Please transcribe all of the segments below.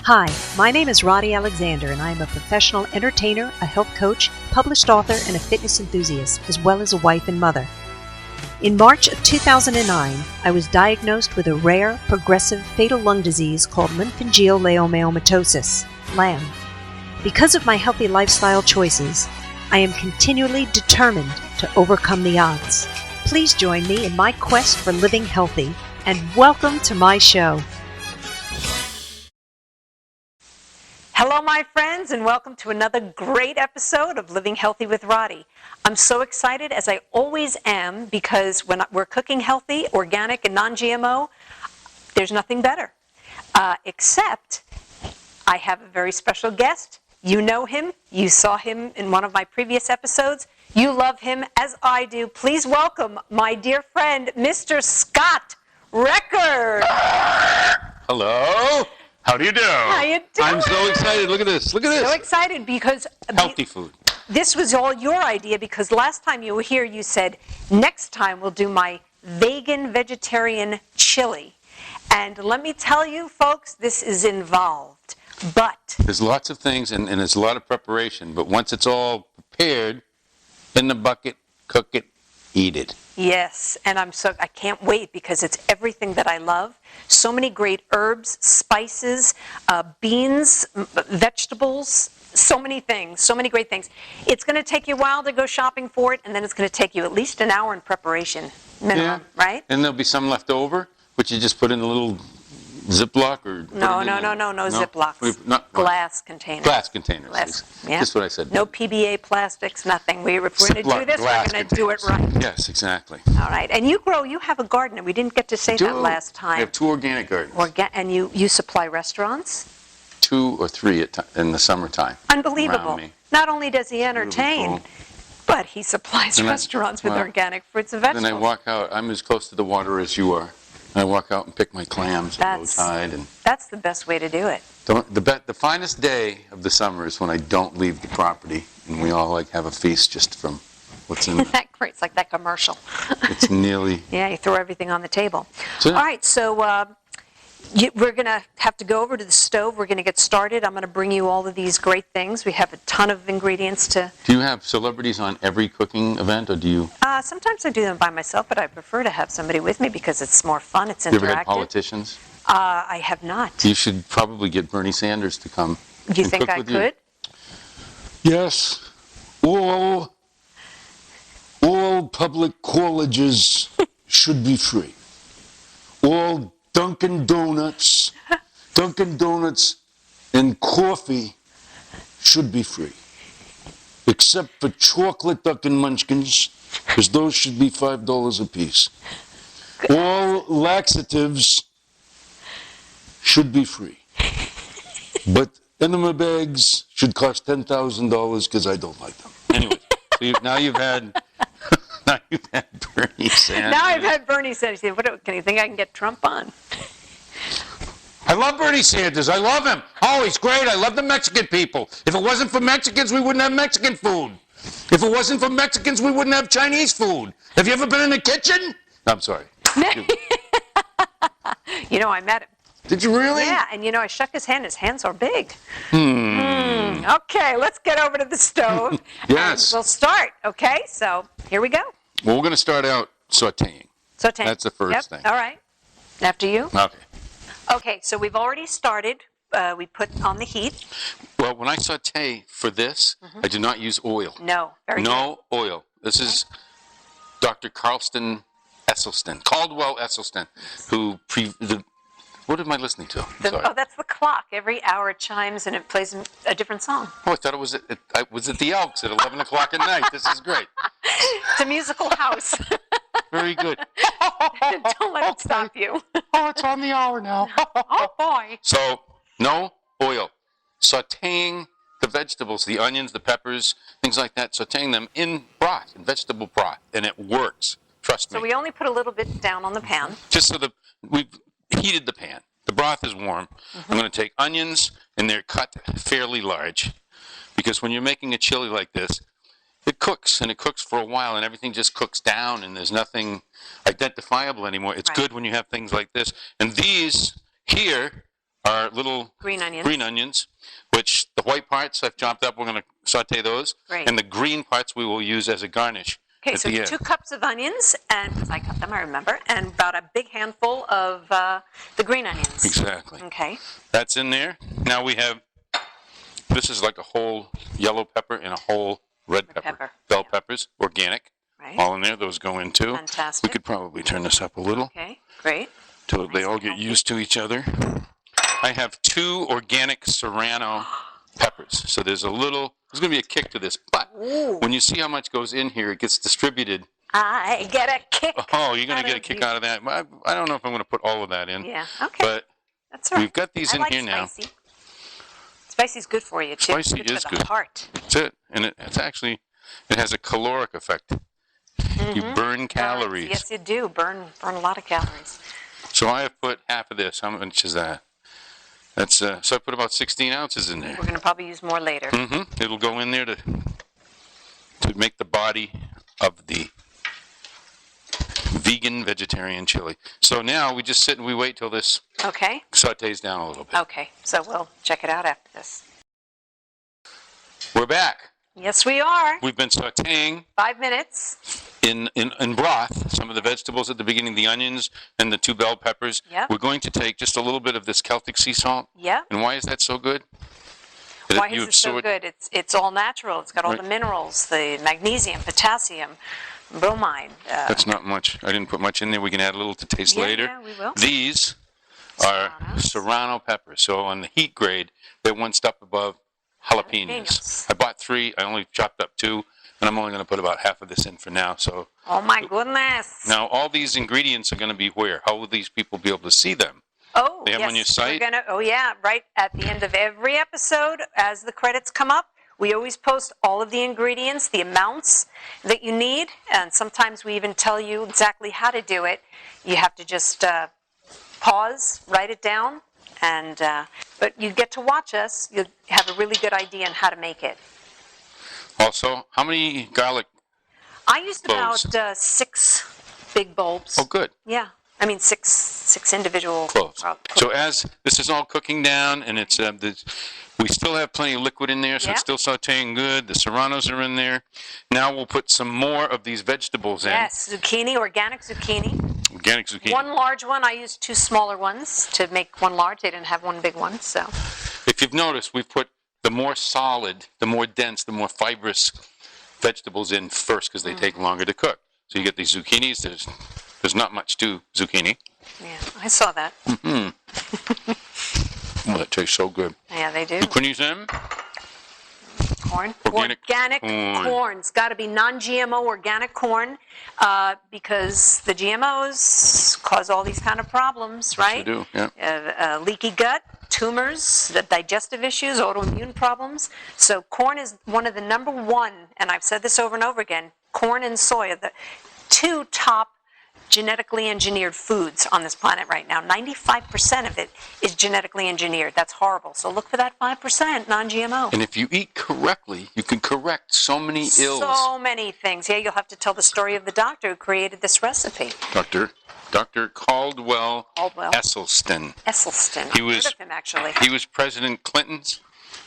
Hi, my name is Rodi Alexander, and I am a professional entertainer, a health coach, published author, and a fitness enthusiast, as well as a wife and mother. In March of 2009, I was diagnosed with a rare, progressive, fatal lung disease called lymphangial leiomyomatosis, LAM. Because of my healthy lifestyle choices, I am continually determined to overcome the odds. Please join me in my quest for living healthy, and welcome to my show. Hello, my friends, and welcome to another great episode of Living Healthy with Rodi. I'm so excited, as I always am, because when we're cooking healthy, organic, and non-GMO, there's nothing better. Except I have a very special guest. You know him. You saw him in one of my previous episodes. You love him as I do. Please welcome my dear friend, Mr. Scott Record. Hello. How do you do? How you doing? I'm so excited. Look at this. Look at this. So excited because Healthy food. This was all your idea, because last time you were here, you said, next time we'll do my vegan vegetarian chili. And let me tell you, folks, this is involved. But There's lots of things, and there's a lot of preparation. But once it's all prepared, in the bucket, cook it, eat it. yes, and I can't wait, because it's everything that I love. So many great herbs, spices, beans, vegetables, so many things, so many great things. It's going to take you a while to go shopping for it, and then it's going to take you at least an hour in preparation, minimum, right? And there'll be some left over, which you just put in a little Ziploc or... No Ziplocs. Glass containers. Glass containers. Glass, yeah. Just what I said. No PBA plastics, nothing. If we're going to do Ziploc this, we're glass going to do it right. Yes, exactly. All right. And you have a garden, and we didn't get to say that last time. I have 2 organic gardens. And you supply restaurants? 2 or 3 in the summertime. Unbelievable. Around me. Not only does he entertain, but he supplies restaurants with organic fruits and vegetables. Then I walk out. I'm as close to the water as you are. I walk out and pick my clams at low tide. And that's the best way to do it. the finest day of the summer is when I don't leave the property, and we all have a feast just from what's in Isn't that great? It's like that commercial. It's nearly... Yeah, you throw everything on the table. So, all right, so we're going to have to go over to the stove. We're going to get started. I'm going to bring you all of these great things. We have a ton of ingredients to... Do you have celebrities on every cooking event, or do you... Sometimes I do them by myself, but I prefer to have somebody with me because it's more fun. It's interactive. You ever had politicians? I have not. You should probably get Bernie Sanders to come. Do you think I could? Yes. All public colleges should be free. All Dunkin' Donuts and coffee should be free. Except for chocolate Dunkin' Munchkins, because those should be $5 a piece. All laxatives should be free. But enema bags should cost $10,000 because I don't like them. Anyway, so now you've had Bernie Sanders. Now I've had Bernie Sanders. What can you think I can get Trump on? I love Bernie Sanders. I love him. Oh, he's great. I love the Mexican people. If it wasn't for Mexicans, we wouldn't have Mexican food. If it wasn't for Mexicans, we wouldn't have Chinese food. Have you ever been in the kitchen? I'm sorry. I met him. Did you really? Yeah, and I shook his hand. His hands are big. Okay, let's get over to the stove. Yes. And we'll start, okay? So here we go. Well, we're going to start out sauteing. Sauteing. That's the first thing. All right. After you? Okay. Okay, so we've already started. We put on the heat. Well, when I saute for this, I do not use oil. No, very good. No oil. This is Dr. Caldwell Esselstyn, who what am I listening to? Sorry. Oh, that's the clock. Every hour it chimes and it plays a different song. Oh, I thought it was at the Elks at 11 o'clock at night. This is great. It's a musical house. Very good. Don't let it stop you. Oh, it's on the hour now. Oh, boy. So, no oil. Sauteing the vegetables, the onions, the peppers, things like that, sauteing them in broth, in vegetable broth, and it works. Trust me. So we only put a little bit down on the pan. Just so we've heated the pan. The broth is warm. I'm going to take onions, and they're cut fairly large, because when you're making a chili like this, it cooks, and it cooks for a while, and everything just cooks down, and there's nothing identifiable anymore. It's good when you have things like this. And these here are little green onions, which the white parts I've chopped up. We're going to saute those. Great. And the green parts we will use as a garnish. Okay, so 2 cups of onions, and I cut them, I remember, and about a big handful of the green onions. Exactly. Okay. That's in there. Now we have, this is like a whole yellow pepper and a whole red pepper. Bell peppers, organic, all in there. Those go in too. Fantastic. We could probably turn this up a little. Okay, great. Till they all get used to each other. I have 2 organic serrano peppers. So there's going to be a kick to this. But when you see how much goes in here, it gets distributed. I get a kick. Oh, you're going to get a kick out of that. I don't know if I'm going to put all of that in. Yeah, okay. But that's all right. We've got these in here now. Spicy's good for you, too. Spicy is good. Heart. That's it. And it has a caloric effect. You burn calories. Yes, you do. Burn a lot of calories. So I have put half of this. How much is that? That's so I put about 16 ounces in there. We're going to probably use more later. It'll go in there to make the body of the vegetarian chili. So now we just sit and we wait till this sautés down a little bit. Okay, so we'll check it out after this. We're back. Yes, we are. We've been sautéing 5 minutes in broth some of the vegetables at the beginning, the onions and the 2 bell peppers. Yep. We're going to take just a little bit of this Celtic sea salt. Yeah. And why is that so good? Why is it so good? It's all natural. It's got all the minerals, the magnesium, potassium, bromide. That's not much. I didn't put much in there. We can add a little to taste later. Yeah, we will. These are serrano peppers. So on the heat grade, they're 1 step above jalapenos. I bought 3. I only chopped up 2, and I'm only going to put about half of this in for now. So. Oh my goodness! Now all these ingredients are going to be where? How will these people be able to see them? Oh, they have on your site. Right at the end of every episode, as the credits come up, we always post all of the ingredients, the amounts that you need, and sometimes we even tell you exactly how to do it. You have to just pause, write it down. But you get to watch us. You have a really good idea on how to make it. Also, how many garlic? I used about 6 big bulbs. Oh, good. Yeah, I mean 6 individual cloves. So as this is all cooking down, and it's we still have plenty of liquid in there, so it's still sautéing good. The serranos are in there. Now we'll put some more of these vegetables in. Yes, zucchini, organic zucchini. Organic zucchini. 1 large one. I used 2 smaller ones to make 1 large. They didn't have 1 big one, so. If you've noticed, we've put the more solid, the more dense, the more fibrous vegetables in first because they take longer to cook. So you get these zucchinis. There's not much to zucchini. Yeah, I saw that. Oh, that tastes so good. Yeah, they do. Zucchini's in. Corn. Organic corn. It's got to be non-GMO organic corn because the GMOs cause all these kind of problems, right? Yes, they do, yeah. Leaky gut, tumors, the digestive issues, autoimmune problems. So corn is one of the number 1, and I've said this over and over again, corn and soy are the 2 top genetically engineered foods on this planet right now. 95% of it is genetically engineered. That's horrible. So look for that 5% non-GMO. And if you eat correctly, you can correct so many ills. So many things. Yeah, you'll have to tell the story of the doctor who created this recipe. Dr. Caldwell Esselstyn. He was, heard of him, actually. He was President Clinton's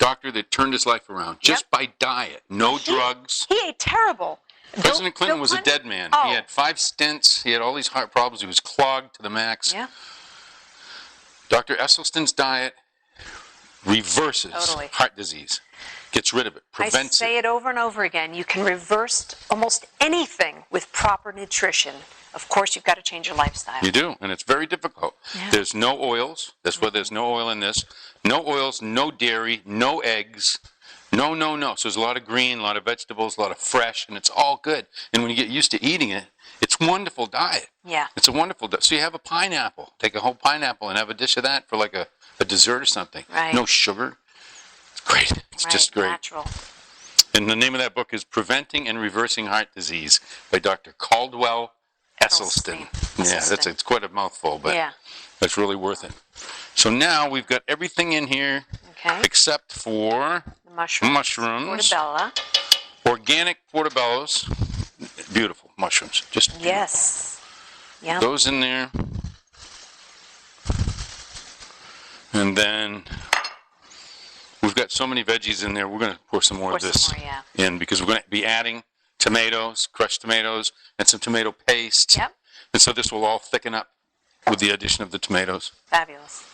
doctor that turned his life around just by diet. No drugs. He ate terrible. President Clinton was a dead man. He had 5 stents. He had all these heart problems. He was clogged to the max. Yeah. Dr. Esselstyn's diet reverses heart disease, gets rid of it, prevents it. I say it over and over again. You can reverse almost anything with proper nutrition. Of course, you've got to change your lifestyle. You do, and it's very difficult. Yeah. There's no oils. That's why there's no oil in this. No oils, no dairy, no eggs. No. So there's a lot of green, a lot of vegetables, a lot of fresh, and it's all good. And when you get used to eating it, it's a wonderful diet. Yeah. It's a wonderful diet. So you have a pineapple. Take a whole pineapple and have a dish of that for like a dessert or something. Right. No sugar. It's great. It's just great. Natural. And the name of that book is Preventing and Reversing Heart Disease by Dr. Caldwell Esselstyn. Yeah, it's quite a mouthful, but that's really worth it. So now we've got everything in here except for mushrooms. Portobello. Organic portobellos. Beautiful mushrooms. Just yes. Yeah. Those in there. And then we've got so many veggies in there, we're going to pour some more of this in because we're going to be adding tomatoes, crushed tomatoes, and some tomato paste. Yep. And so this will all thicken up with the addition of the tomatoes. Fabulous.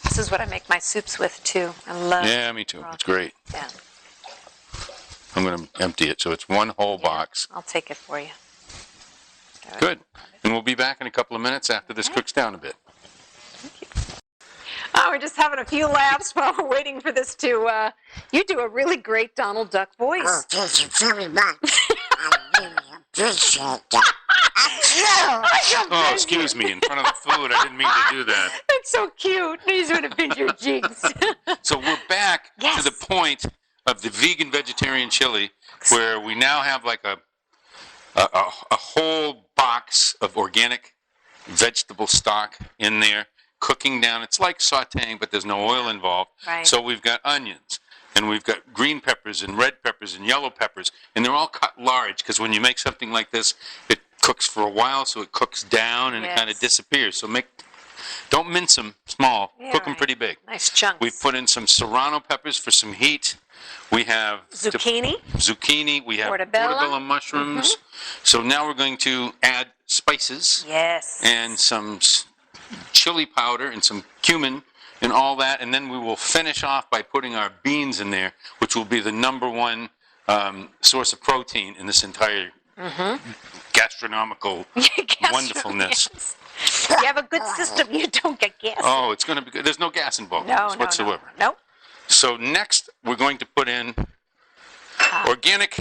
This is what I make my soups with, too. I love Yeah, me too. It's great. Yeah. I'm going to empty it so it's one whole box. I'll take it for you. Good. And we'll be back in a couple of minutes after this cooks down a bit. Thank you. Oh, we're just having a few laughs while we're waiting for this to... you do a really great Donald Duck voice. Oh, thank you very much. I really appreciate that. Oh, excuse me. In front of the food, I didn't mean to do that. That's so cute. He's going to pinch your cheeks. So we're back to the point of the vegan vegetarian chili where we now have like a whole box of organic vegetable stock in there cooking down. It's like sauteing, but there's no oil involved. Right. So we've got onions, and we've got green peppers and red peppers and yellow peppers, and they're all cut large because when you make something like this, it cooks for a while, so it cooks down and it kind of disappears. So don't mince them small. Cook them pretty big. Nice chunks. We've put in some serrano peppers for some heat. We have zucchini. We have portobello mushrooms. So now we're going to add spices. Yes. And some chili powder and some cumin and all that. And then we will finish off by putting our beans in there, which will be the number one source of protein in this entire gastronomical wonderfulness. Yes. You have a good system. You don't get gas. Oh, it's going to be good. There's no gas involved whatsoever. Nope. So next, we're going to put in organic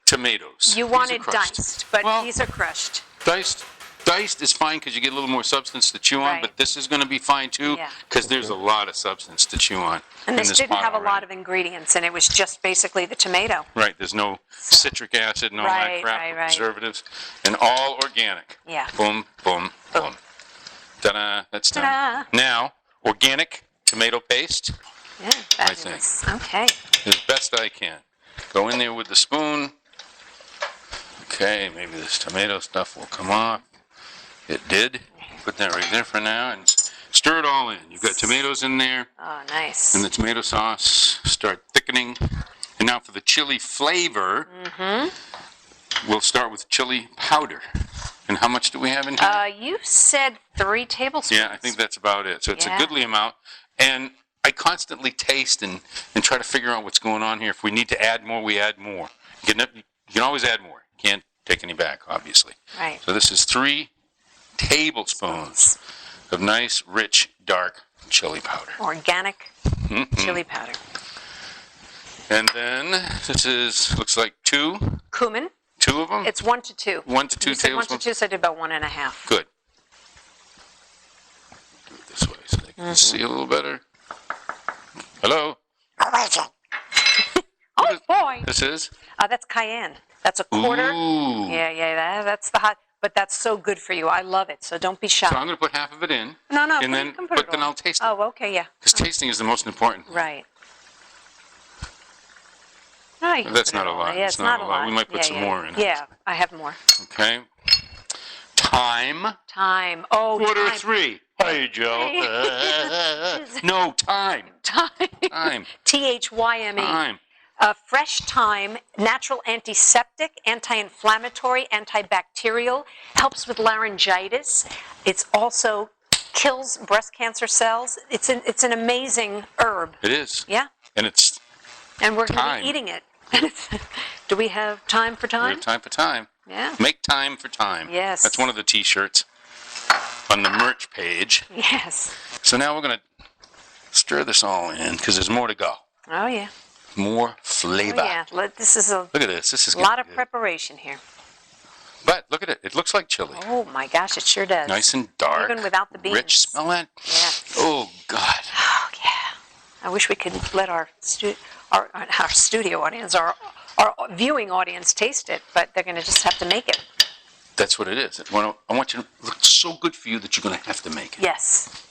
tomatoes. You wanted diced, but these are crushed. Diced is fine because you get a little more substance to chew on, but this is going to be fine too because there's a lot of substance to chew on. And this didn't have a lot of ingredients, and it was just basically the tomato. Right. There's no citric acid and all that crap, preservatives, and all organic. Yeah. Boom, boom, boom. Ta-da! That's done. Now, organic tomato paste. Yeah, fabulous. I think. Okay. As best I can. Go in there with the spoon. Okay, maybe this tomato stuff will come off. It did. Put that right there for now and stir it all in. You've got tomatoes in there. Oh, nice. And the tomato sauce start thickening. And now for the chili flavor, we'll start with chili powder. And how much do we have in here? You said 3 tablespoons. Yeah, I think that's about it. So it's a goodly amount. And I constantly taste and try to figure out what's going on here. If we need to add more, we add more. You can always add more. You can't take any back, obviously. Right. So this is 3 tablespoons of nice, rich, dark chili powder. Organic chili powder. And then this looks like 2. Cumin. 2 of them? It's 1 to 2. 1 to 2 you said tablespoons? 1 to 2, so I did about 1.5. Good. Do it this way so they can see a little better. Hello? Oh, boy. This is? That's cayenne. That's a quarter. Ooh. Yeah, that's the hot. But that's so good for you. I love it. So don't be shy. So I'm going to put half of it in. No. And then, but then I'll taste it. Oh, okay, yeah. Because tasting is the most important. Right. No, That's not a lot. Yeah, it's not a lot. We might put some more in. Yeah, I have more. Okay. Thyme. Oh, Quarter thyme. 3. Hey, Joe. No, thyme. Thyme. THYME. Thyme. Fresh thyme, natural antiseptic, anti-inflammatory, antibacterial, helps with laryngitis. It's also kills breast cancer cells. It's an amazing herb. It is. Yeah. And we're going to be eating it. Do we have time for time? We have time for time. Yeah. Make time for time. Yes. That's one of the T-shirts on the merch page. Yes. So now we're going to stir this all in because there's more to go. Oh, yeah. More flavor. Oh, yeah. Look at this. This is a lot of preparation here. But look at it. It looks like chili. Oh, my gosh, it sure does. Nice and dark. Even without the beans. Rich. Smell that? Yeah. Oh, God. Oh, yeah. I wish we could let our studio audience, our viewing audience taste it, but they're going to just have to make it. That's what it is. I want you to look so good for you that you're going to have to make it. Yes.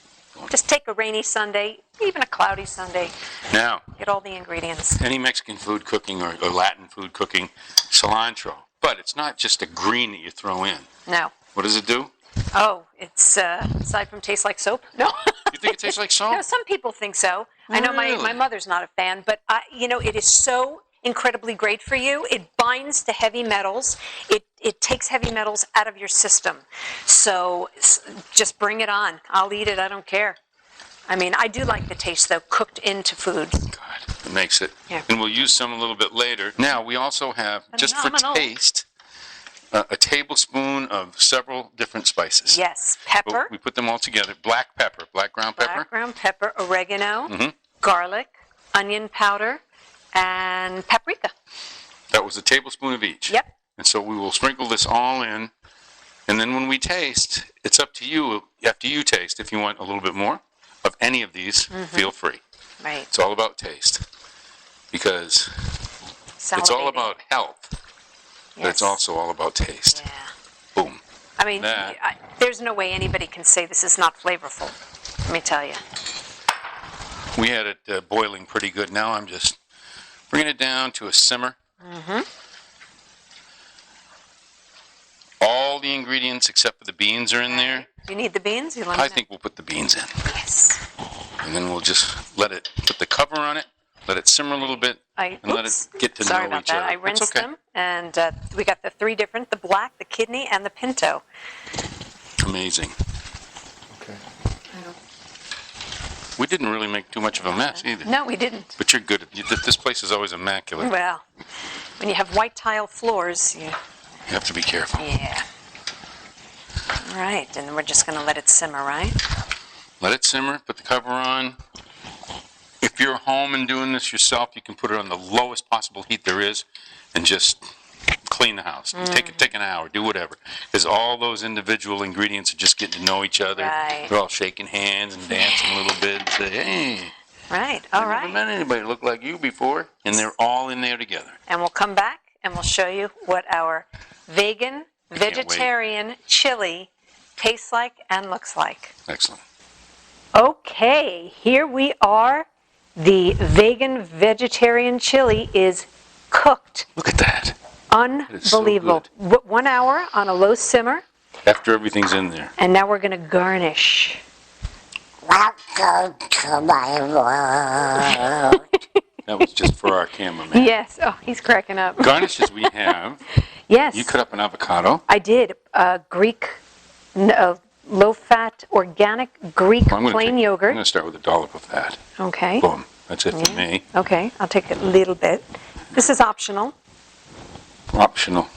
Just take a rainy Sunday, even a cloudy Sunday. Now, get all the ingredients. Any Mexican food cooking or Latin food cooking, cilantro. But it's not just a green that you throw in. No. What does it do? Oh, it's aside from taste like soap? No. You think it tastes like soap? No, some people think so. I know my Really? mother's not a fan, but it is so incredibly great for you. It binds to heavy metals. It takes heavy metals out of your system. So just bring it on. I'll eat it. I don't care. I mean, I do like the taste, though, cooked into food. God, it makes it. Yeah. And we'll use some a little bit later. Now, we also have, just for taste, a tablespoon of several different spices. Yes, pepper. We put them all together. Black pepper, black ground pepper. Black ground pepper, oregano, garlic, onion powder, and paprika. That was a tablespoon of each. Yep. And so we will sprinkle this all in. And then when we taste, it's up to you. After you taste, if you want a little bit more of any of these, feel free. Right. It's all about taste. Because it's all about health. But it's also all about taste. Yeah. Boom. I mean, there's no way anybody can say this is not flavorful. Let me tell you. We had it boiling pretty good. Now I'm just bringing it down to a simmer. All the ingredients except for the beans are in there. Do you need the beans? I think we'll put the beans in. Yes. And then we'll just let it, put the cover on it, let it simmer a little bit, and let it get to know each other. Sorry about that. I rinsed them, and we got the three different, the black, the kidney, and the pinto. Amazing. Okay. We didn't really make too much of a mess either. No, we didn't. But you're good. This place is always immaculate. Well, when you have white tile floors, you have to be careful. Yeah. All right, and then we're just going to let it simmer, right? Let it simmer, put the cover on. If you're home and doing this yourself, you can put it on the lowest possible heat there is and just clean the house. Take an hour, do whatever. Because all those individual ingredients are just getting to know each other. Right. They're all shaking hands and dancing a little bit and say, hey. Right, all right. I've never met anybody that looked like you before. And they're all in there together. And we'll come back and we'll show you what our vegan, vegetarian chili tastes like and looks like. Excellent. Okay, here we are. The vegan vegetarian chili is cooked. Look at that. Unbelievable. So 1 hour on a low simmer. After everything's in there. And now we're going to garnish. Welcome to my world. That was just for our cameraman. Yes. Oh, he's cracking up. Garnishes we have. Yes. You cut up an avocado. I did. Greek, low-fat, organic Greek plain yogurt. I'm going to start with a dollop of that. Okay. Boom. That's it for me. Okay. I'll take a little bit. This is optional. Optional.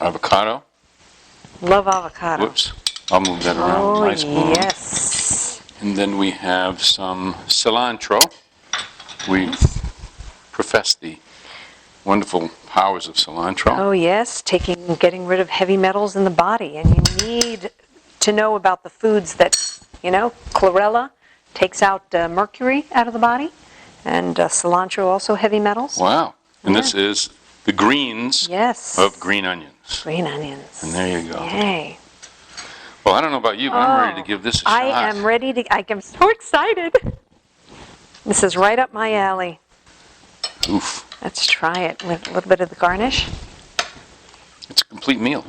Avocado. Love avocado. Whoops. I'll move that around with my spoon. Yes. And then we have some cilantro. We profess the wonderful powers of cilantro. Oh, yes. Getting rid of heavy metals in the body. And you need to know about the foods that, chlorella takes out mercury out of the body. And cilantro also heavy metals. Wow. And this is the greens of green onions. Green onions. And there you go. Yay. Well, I don't know about you, but I'm ready to give this a shot. I am ready to. I am so excited. This is right up my alley. Oof. Let's try it with a little bit of the garnish. It's a complete meal.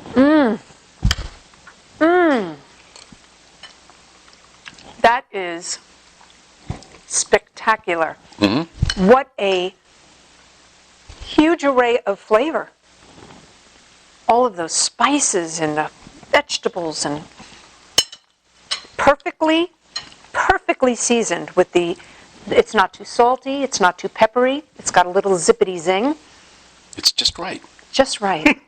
That is spectacular. Mm-hmm. What a huge array of flavor. All of those spices and the vegetables and perfectly seasoned with it's not too salty, it's not too peppery, it's got a little zippity zing. It's just right. Just right.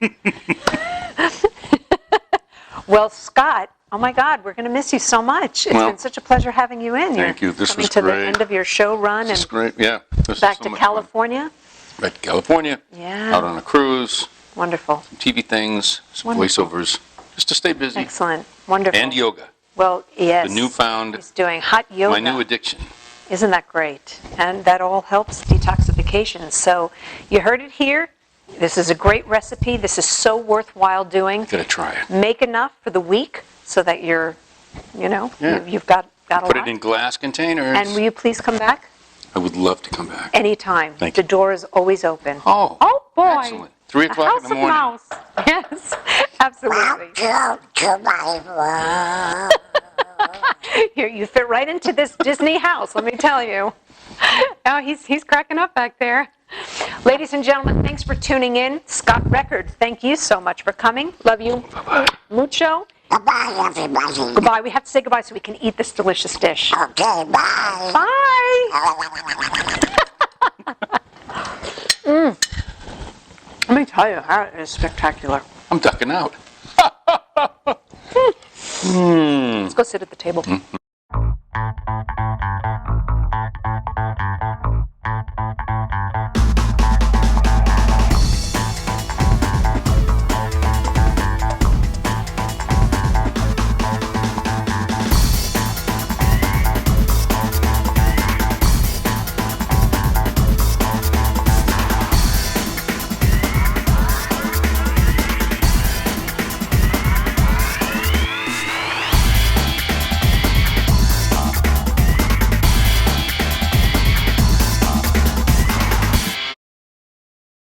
Well, Scott, oh my God, we're going to miss you so much. It's been such a pleasure having you in. Thank you. This was great. Coming to the end of your show run. This is great, yeah. Back to California. Back to California. Yeah. Out on a cruise. Wonderful. Some TV things, some voiceovers, just to stay busy. Excellent. Wonderful. And yoga. Well, yes. The newfound. He's doing hot yoga. My new addiction. Isn't that great? And that all helps detoxification. So you heard it here. This is a great recipe. This is so worthwhile doing. Gotta try it. Make enough for the week so that you've got a lot. Put it in glass containers. And will you please come back? I would love to come back. Anytime. Thank you. The door is always open. Oh boy. Excellent. 3 o'clock in the morning. House of Mouse. Yes, absolutely. Welcome to my world. Here, you fit right into this Disney house, let me tell you. Oh, he's cracking up back there. Ladies and gentlemen, thanks for tuning in. Scott Record, thank you so much for coming. Love you. Bye-bye. Mucho. Goodbye, everybody. Goodbye. We have to say goodbye so we can eat this delicious dish. Okay, bye. Bye. Let me tell you, that is spectacular. I'm ducking out. Let's go sit at the table.